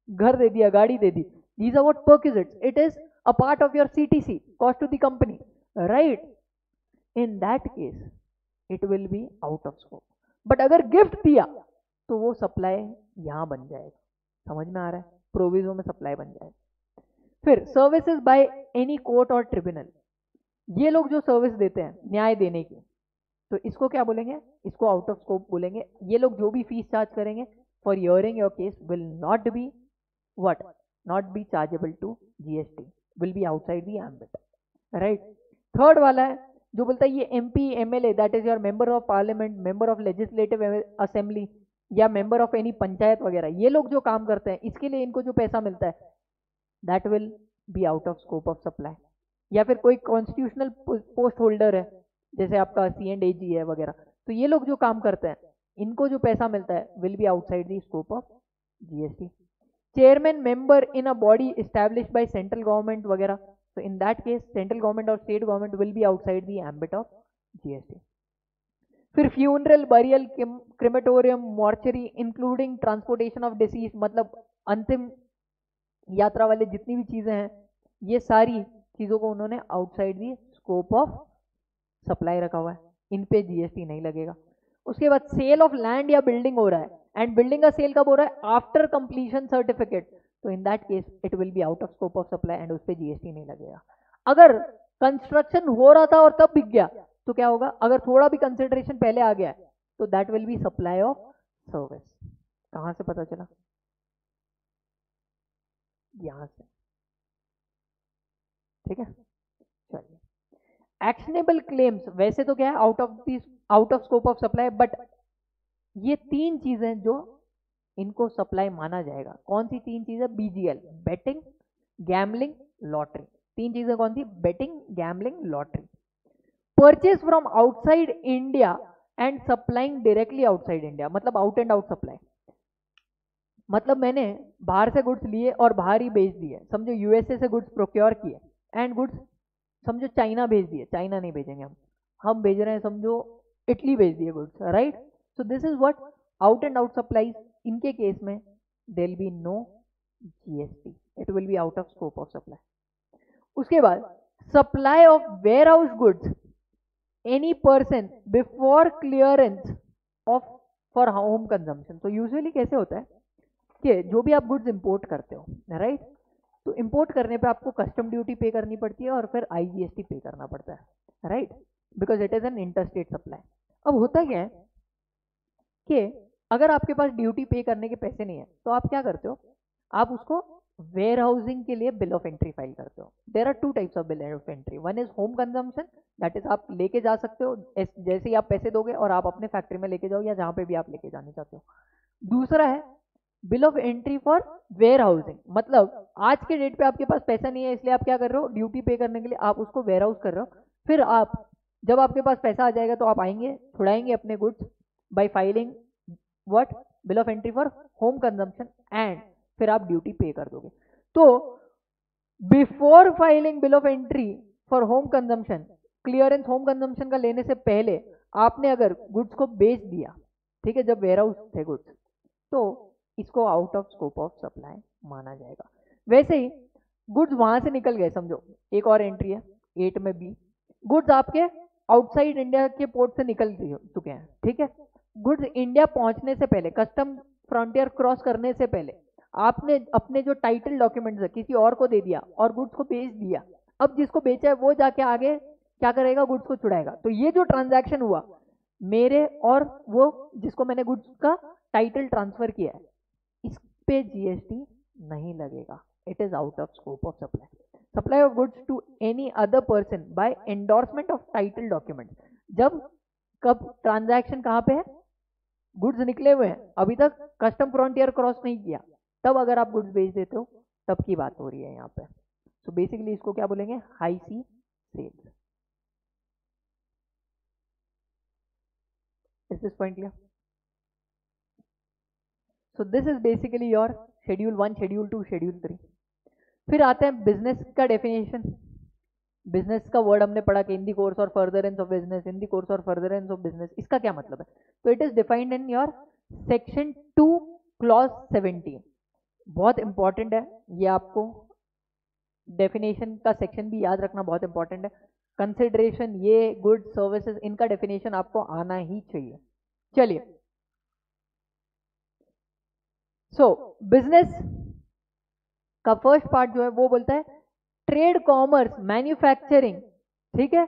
घर दे दिया, गाड़ी दे दी, these are what perquisites, it is a part of your CTC, cost to the company, right? In that case it will be out of scope। but अगर गिफ्ट दिया तो वो सप्लाई यहां बन जाएगा। समझ में आ रहा है? प्रोविजो में सप्लाई बन जाएगा। फिर सर्विसेज बाय एनी कोर्ट और ट्रिब्यूनल, ये लोग जो सर्विस देते हैं न्याय देने की, तो इसको क्या बोलेंगे? इसको आउट ऑफ स्कोप बोलेंगे। ये लोग जो भी फीस चार्ज करेंगे for hearing your case will not B what, not be chargeable to GST, will be outside the ambit, right? Third वाला है जो बोलता है ये MP MLA that is your member of parliament, member of legislative assembly या member of any panchayat वगैरह, ये लोग जो काम करते हैं इसके लिए इनको जो पैसा मिलता है that will be out of scope of supply. या फिर कोई कॉन्स्टिट्यूशनल पोस्ट होल्डर है जैसे आपका C&AG है वगैरह, तो ये लोग जो काम करते हैं इनको जो पैसा मिलता है will be outside the scope of GST। Chairman member in a body established by central government वगैरह, तो in that case central government or state government will be outside the ambit of GST। फिर funeral, burial, crematorium, mortuary including transportation of deceased, मतलब अंतिम यात्रा वाले जितनी भी चीजें हैं ये सारी चीजों को उन्होंने outside the scope of supply रखा हुआ है, इन पे जीएसटी नहीं लगेगा। उसके बाद सेल ऑफ लैंड या बिल्डिंग हो रहा है एंड बिल्डिंग का सेल कब हो रहा है? आफ्टर कंप्लीशन सर्टिफिकेट, तो in that case it will be out of scope of supply and उस पे जीएसटी नहीं लगेगा। अगर कंस्ट्रक्शन हो रहा था और तब बिक गया तो क्या होगा? अगर थोड़ा भी कंसिडरेशन पहले आ गया तो that will be supply of service. कहां से पता चला? यहां से, ठीक है। चलिए, एक्शनेबल क्लेम्स वैसे तो क्या है? Out of scope of supply, but ये 3 चीजें जो इनको सप्लाई माना जाएगा। कौन सी 3 चीजें? BGL, betting, gambling, lottery. 3 चीजें कौन सी? Betting, gambling, lottery. Purchase from outside India and supplying directly outside India, मतलब आउट एंड आउट सप्लाई, मतलब मैंने बाहर से गुड्स लिए और बाहर ही बेच दिए। समझो USA से गुड्स प्रोक्योर किए एंड गुड्स समझो चाइना भेज दिए, चाइना नहीं भेजेंगे हम भेज रहे हैं समझो इटली भेज दिए goods, right? So this is what out and out supplies. इनके केस में there will be no GST, it will be out of scope of supply. उसके बाद supply of warehouse goods any person before clearance of for home consumption. तो usually कैसे होता है कि जो भी आप गुड्स इंपोर्ट करते हो, राइट, तो इंपोर्ट करने पे आपको कस्टम ड्यूटी पे करनी पड़ती है और फिर IGST पे करना पड़ता है, right, because it is N interstate supply. अब होता क्या है कि अगर आपके पास ड्यूटी पे करने के पैसे नहीं है तो आप क्या करते हो? आप उसको वेयर हाउसिंग के लिए बिल ऑफ एंट्री फाइल करते हो। There are 2 types of bill of entry. One is home consumption, that is आप लेके जा सकते हो जैसे ही आप पैसे दोगे और आप अपने फैक्ट्री में लेके जाओ या जहां पे भी आप लेके जाने चाहते हो। दूसरा है bill of entry for warehousing, मतलब आज के डेट पे आपके पास पैसा नहीं है इसलिए आप क्या कर रहे हो, ड्यूटी पे करने के लिए आप उसको वेयर हाउस कर रहे हो। फिर आप जब आपके पास पैसा आ जाएगा तो आप आएंगे छुड़ाएंगे अपने goods by filing what, bill of entry for home consumption, and फिर आप ड्यूटी पे कर दोगे। तो before filing bill of entry for home consumption, clearance home consumption का लेने से पहले आपने अगर गुड्स को बेच दिया, ठीक है, जब वेयर हाउस थे गुड्स, तो इसको out of scope of supply माना जाएगा। वैसे ही गुड्स वहां से निकल गए, समझो एक और एंट्री है 8 में बी, गुड्स आपके आउटसाइड इंडिया के पोर्ट से निकल चुके हैं, ठीक है, गुड्स इंडिया पहुंचने से पहले, कस्टम फ्रंटियर क्रॉस करने से पहले आपने अपने जो टाइटल डॉक्यूमेंट्स है किसी और को दे दिया और गुड्स को बेच दिया। अब जिसको बेचा है वो जाके आगे क्या करेगा, गुड्स को छुड़ाएगा। तो ये जो ट्रांजैक्शन हुआ मेरे और वो जिसको मैंने गुड्स का टाइटल ट्रांसफर किया है, इस पे जीएसटी नहीं लगेगा, it is out of scope of supply. Supply of goods to any other person by endorsement of title document, जब कब ट्रांजैक्शन कहां पे है, गुड्स निकले हुए हैं अभी तक कस्टम फ्रंटियर क्रॉस नहीं किया, तब अगर आप गुड्स बेच देते हो तब की बात हो रही है यहाँ पे। सो बेसिकली इसको क्या बोलेंगे, high sea sales. Is this point clear? So this is basically your schedule 1, schedule 2, schedule 3। फिर आते हैं बिजनेस का डेफिनेशन। बिजनेस का वर्ड हमने पढ़ा कि इन दी course or furtherance of business, in the course or furtherance of business, इसका क्या मतलब है? तो it is defined in your section 2 clause 17। बहुत इंपॉर्टेंट है ये, आपको डेफिनेशन का सेक्शन भी याद रखना बहुत इंपॉर्टेंट है। कंसिडरेशन, ये गुड सर्विसेज, इनका डेफिनेशन आपको आना ही चाहिए। चलिए, सो बिजनेस का फर्स्ट पार्ट जो है वो बोलता है ट्रेड, कॉमर्स, मैन्युफैक्चरिंग, ठीक है,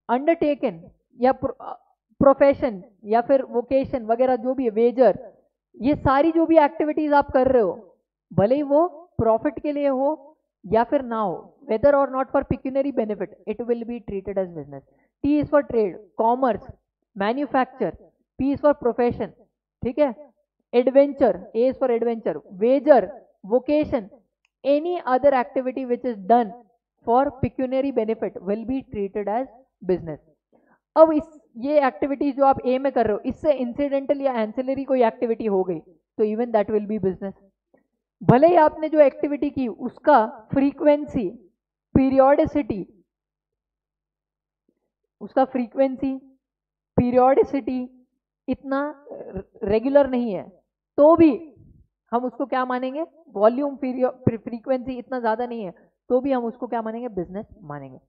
अंडरटेकन या प्रोफेशन या फिर वोकेशन वगैरह जो भी है, वेजर, ये सारी जो भी एक्टिविटीज आप कर रहे हो, भले ही वो प्रॉफिट के लिए हो या फिर ना हो, वेदर और not for pecuniary benefit, it will be treated as business. T is for trade, commerce, manufacture, P is for profession, ठीक है, adventure, A is for adventure, wager, vocation, any other activity which is done for pecuniary benefit will be treated as business। अब इस ये activity जो आप ए में कर रहे हो, इससे इंसिडेंटल या एंसिलरी कोई एक्टिविटी हो गई तो even that will B business. भले ही आपने जो एक्टिविटी की उसका फ्रीक्वेंसी, पीरियोडिसिटी, उसका फ्रीक्वेंसी, पीरियोडिसिटी इतना रेगुलर नहीं है, तो भी हम उसको क्या मानेंगे, वॉल्यूम, फ्रीक्वेंसी इतना ज्यादा नहीं है तो भी हम उसको क्या मानेंगे, बिजनेस मानेंगे।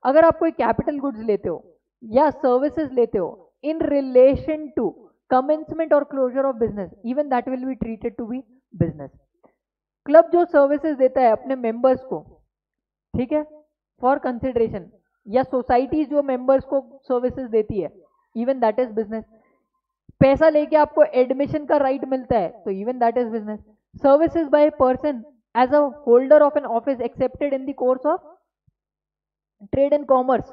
अगर आप कोई कैपिटल गुड्स लेते हो या सर्विसेज लेते हो इन रिलेशन टू कमेंसमेंट और closure of business, even that will be treated to be business. Club जो सर्विसेज देता है अपने मेंबर्स को, ठीक है, फॉर कंसिडरेशन, या सोसाइटी जो मेंबर्स को सर्विसेज देती है, इवन दैट इज बिजनेस। पैसा लेके आपको एडमिशन का राइट मिलता है तो even that is business. Services by person as a holder of an office accepted in the course of trade and commerce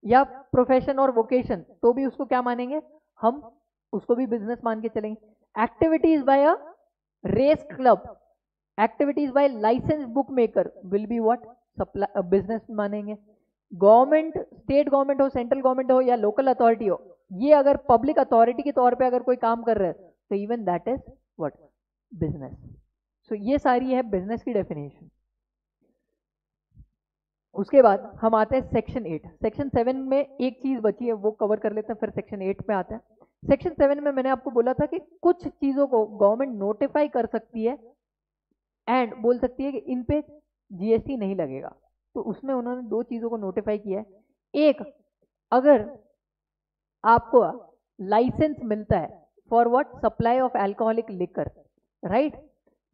या प्रोफेशन और वोकेशन, तो भी उसको क्या मानेंगे, हम उसको भी बिजनेस मान के चलेंगे। Activities by a race club, activities by license bookmaker will be what, supply, business मानेंगे। गवर्नमेंट, स्टेट गवर्नमेंट हो, सेंट्रल गवर्नमेंट हो या लोकल अथॉरिटी हो, ये अगर पब्लिक अथॉरिटी के तौर पे अगर कोई काम कर रहा है तो even that is what, business. So ये सारी है बिजनेस की डेफिनेशन। उसके बाद हम आते हैं सेक्शन 8। सेक्शन 7 में एक चीज बची है वो कवर कर लेते हैं, फिर सेक्शन 8 पे आते हैं। सेक्शन 7 में मैंने आपको बोला था कि कुछ चीजों को गवर्नमेंट नोटिफाई कर सकती है एंड बोल सकती है कि इन पे जीएसटी नहीं लगेगा, तो उसमें उन्होंने दो चीजों को नोटिफाई किया है। एक, अगर आपको लाइसेंस मिलता है for what, supply of alcoholic liquor, right,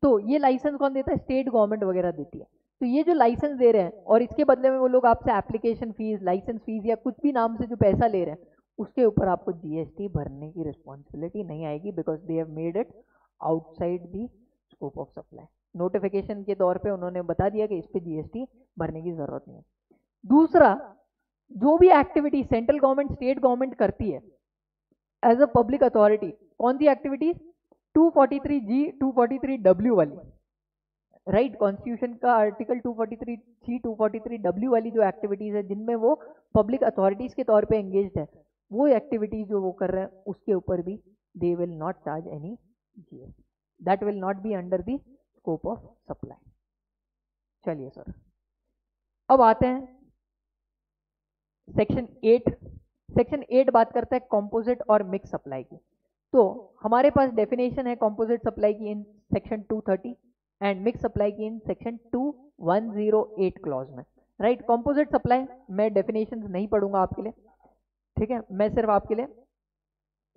तो ये लाइसेंस कौन देता है, स्टेट गवर्नमेंट वगैरह देती है। तो ये जो लाइसेंस दे रहे हैं और इसके बदले में वो लोग आपसे एप्लीकेशन फीस, लाइसेंस फीस या कुछ भी नाम से जो पैसा ले रहे हैं, उसके ऊपर आपको जीएसटी भरने की रिस्पॉन्सिबिलिटी नहीं आएगी, because they have made it outside the scope of supply. Notification के तौर पे उन्होंने बता दिया कि इस पे जीएसटी भरने की जरूरत नहीं है। दूसरा, जो भी activity central government, state government करती है एज अ पब्लिक अथॉरिटी, कौन सी एक्टिविटीज, 243G 243W वाली, राइट, कॉन्स्टिट्यूशन का आर्टिकल 243G 243W वाली जो एक्टिविटीज है जिनमें वो पब्लिक अथॉरिटीज के तौर पे एंगेज्ड है, वो एक्टिविटीज जो वो कर रहे हैं उसके ऊपर भी they will not charge any GST, that will not be under the scope of supply. चलिए सर, अब आते हैं सेक्शन 8। सेक्शन 8 बात करता है कंपोजिट और मिक्स सप्लाई की। तो हमारे पास डेफिनेशन है कंपोजिट सप्लाई की in section 230 and mix supply की इन सेक्शन 2108 क्लॉज में, राइट। कंपोजिट सप्लाई मैं डेफिनेशन नहीं पढ़ूंगा आपके लिए, ठीक है, मैं सिर्फ आपके लिए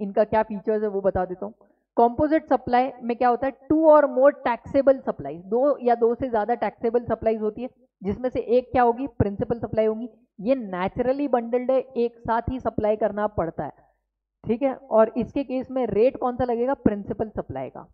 इनका क्या फीचर्स है वो बता देता हूँ। कंपोजिट सप्लाई में क्या होता है, 2 और मोर टैक्सेबल सप्लाई, 2 या 2 से ज्यादा टैक्सेबल सप्लाईज होती है, जिसमें से एक क्या होगी, प्रिंसिपल सप्लाई होगी। ये नेचुरली बंडल्ड है, एक साथ ही सप्लाई करना पड़ता है, ठीक है, और इसके केस में रेट कौन सा लगेगा, प्रिंसिपल सप्लाई का।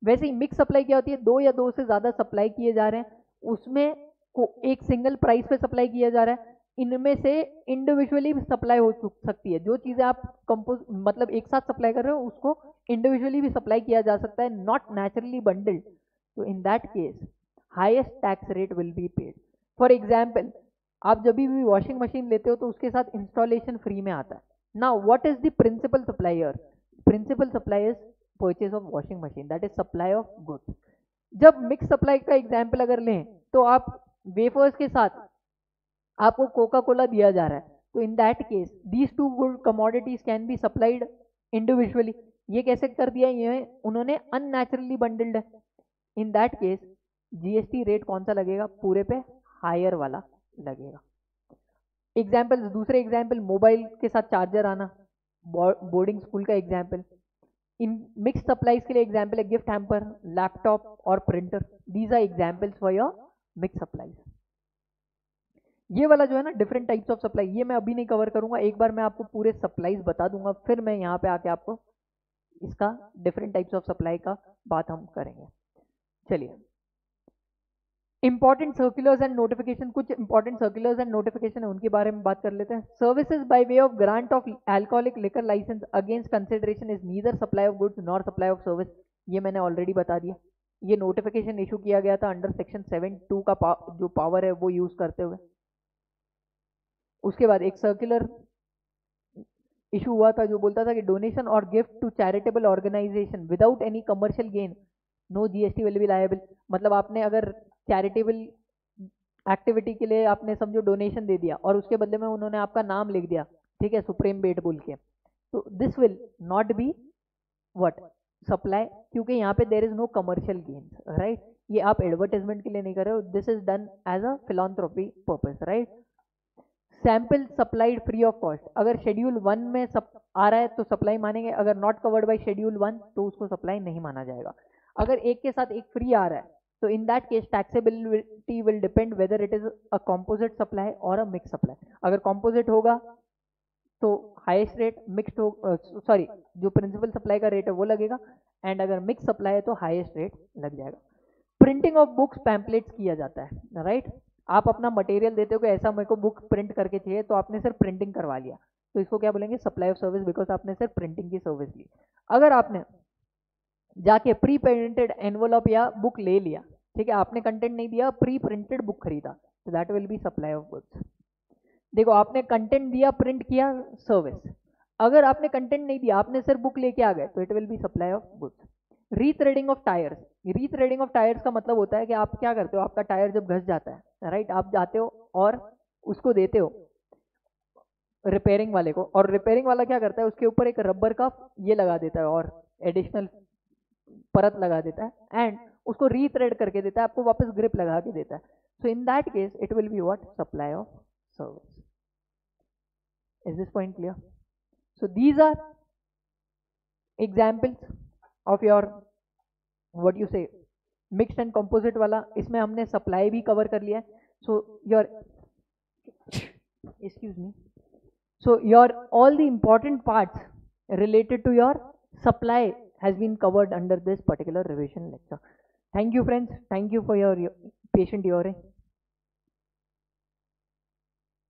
वैसे ही मिक्स सप्लाई क्या होती है, 2 या 2 से ज्यादा सप्लाई किए जा रहे हैं, उसमें को एक सिंगल प्राइस पे सप्लाई किया जा रहा है, इनमें से इंडिविजुअली भी सप्लाई हो सकती है। जो चीजें आप कंपोज मतलब एक साथ सप्लाई कर रहे हो उसको इंडिविजुअली भी सप्लाई किया जा सकता है, नॉट नेचुरली बंडल्ड। तो in that case highest tax rate will be paid. For example, आप जब भी वॉशिंग मशीन लेते हो तो उसके साथ इंस्टॉलेशन फ्री में आता है। Now what is the principal supplier, principal supply is purchase of washing machine, that is supply of goods. जब मिक्स सप्लाई का एग्जाम्पल अगर लें तो आप वेफर्स के साथ आपको कोका कोला दिया जा रहा है, तो in that case these 2 good commodities can be supplied individually. ये कैसे कर दिया, ये उन्होंने अननेचुरली बंडल्ड है। इन दैट केस जीएसटी रेट कौन सा लगेगा, पूरे पे हायर वाला लगेगा। एग्जाम्पल, दूसरे एग्जाम्पल, मोबाइल के साथ चार्जर आना, बोर्डिंग स्कूल का एग्जाम्पल। इन मिक्स सप्लाईज के लिए एग्जाम्पल है गिफ्ट हैम्पर, लैपटॉप और printer, these are examples for your mix supplies. ये वाला जो है ना डिफरेंट टाइप्स ऑफ सप्लाई, ये मैं अभी नहीं कवर करूंगा, एक बार मैं आपको पूरे सप्लाईज बता दूंगा, फिर मैं यहाँ पे आके आपको इसका डिफरेंट टाइप्स ऑफ सप्लाई का बात हम करेंगे। चलिए, इंपॉर्टेंट सर्कुलर्स एंड नोटिफिकेशन, कुछ इंपॉर्टेंट सर्कुलर्स एंड नोटिफिकेशन है उनके बारे में बात कर लेते हैं। Services by way of grant of alcoholic liquor license against consideration is neither supply of goods nor supply of service, ये मैंने ऑलरेडी बता दिया। ये नोटिफिकेशन इशू किया गया था अंडर सेक्शन 7(2) का जो पावर है वो यूज करते हुए। उसके बाद एक सर्कुलर इशू हुआ था जो बोलता था कि डोनेशन और gift to charitable organisation without any commercial gain no GST will be liable. मतलब आपने अगर चैरिटेबल एक्टिविटी के लिए आपने समझो डोनेशन दे दिया और उसके बदले में उन्होंने आपका नाम लिख दिया, ठीक है, सुप्रीम बेट बोल के, तो this will not be what supply, क्योंकि यहाँ पे there is no commercial gain, right. ये आप एडवर्टाइजमेंट के लिए नहीं कर रहे हो, this is done as a philanthropy purpose, right. Sample supplied free of cost, अगर शेड्यूल 1 में आ रहा है तो सप्लाई मानेंगे, अगर नॉट कवर्ड बाय शेड्यूल 1 तो उसको सप्लाई नहीं माना जाएगा। अगर एक के साथ एक फ्री आ रहा है तो in that case taxability will depend whether it is a composite supply और अ मिक्स सप्लाई। अगर कॉम्पोजिट होगा तो हाईएस्ट रेट, मिक्स्ड हो सॉरी जो प्रिंसिपल सप्लाई का रेट है वो लगेगा, एंड अगर मिक्स सप्लाई है तो हाईएस्ट रेट लग जाएगा। प्रिंटिंग ऑफ बुक्स पैम्पलेट्स किया जाता है, राइट। आप अपना मटेरियल देते हो कि ऐसा मेरे को बुक प्रिंट करके चाहिए, तो आपने सिर्फ प्रिंटिंग करवा लिया, तो इसको क्या बोलेंगे, सप्लाई ऑफ सर्विस, बिकॉज आपने सिर्फ प्रिंटिंग की सर्विस ली। अगर आपने जाके प्री प्रिंटेड एनवलप या बुक ले लिया, ठीक है, आपने कंटेंट नहीं दिया, प्री प्रिंटेड बुक खरीदा, तो that will be supply of goods. देखो, आपने कंटेंट दिया, प्रिंट किया, सर्विस। अगर आपने कंटेंट नहीं दिया, आपने सिर्फ बुक लेके आ गए, तो it will be supply of goods. Retreading of tyres, retreading of tyres का मतलब होता है कि आप क्या करते हो, आपका टायर जब घस जाता है, राइट, आप जाते हो और उसको देते हो रिपेयरिंग वाले को, और रिपेयरिंग वाला क्या करता है, उसके ऊपर एक रबर का ये लगा देता है और एडिशनल परत लगा देता है एंड उसको रीथ्रेड करके देता है, आपको वापस ग्रिप लगा के देता है। So in that case it will be what, supply of service. Is this point clear? So these are examples of your what you say mixed and composite वाला, इसमें हमने सप्लाई भी कवर कर लिया है। So your excuse me, so your all the important parts related to your supply has been covered under this particular revision lecture. Thank you friends, thank you for your patient hearing.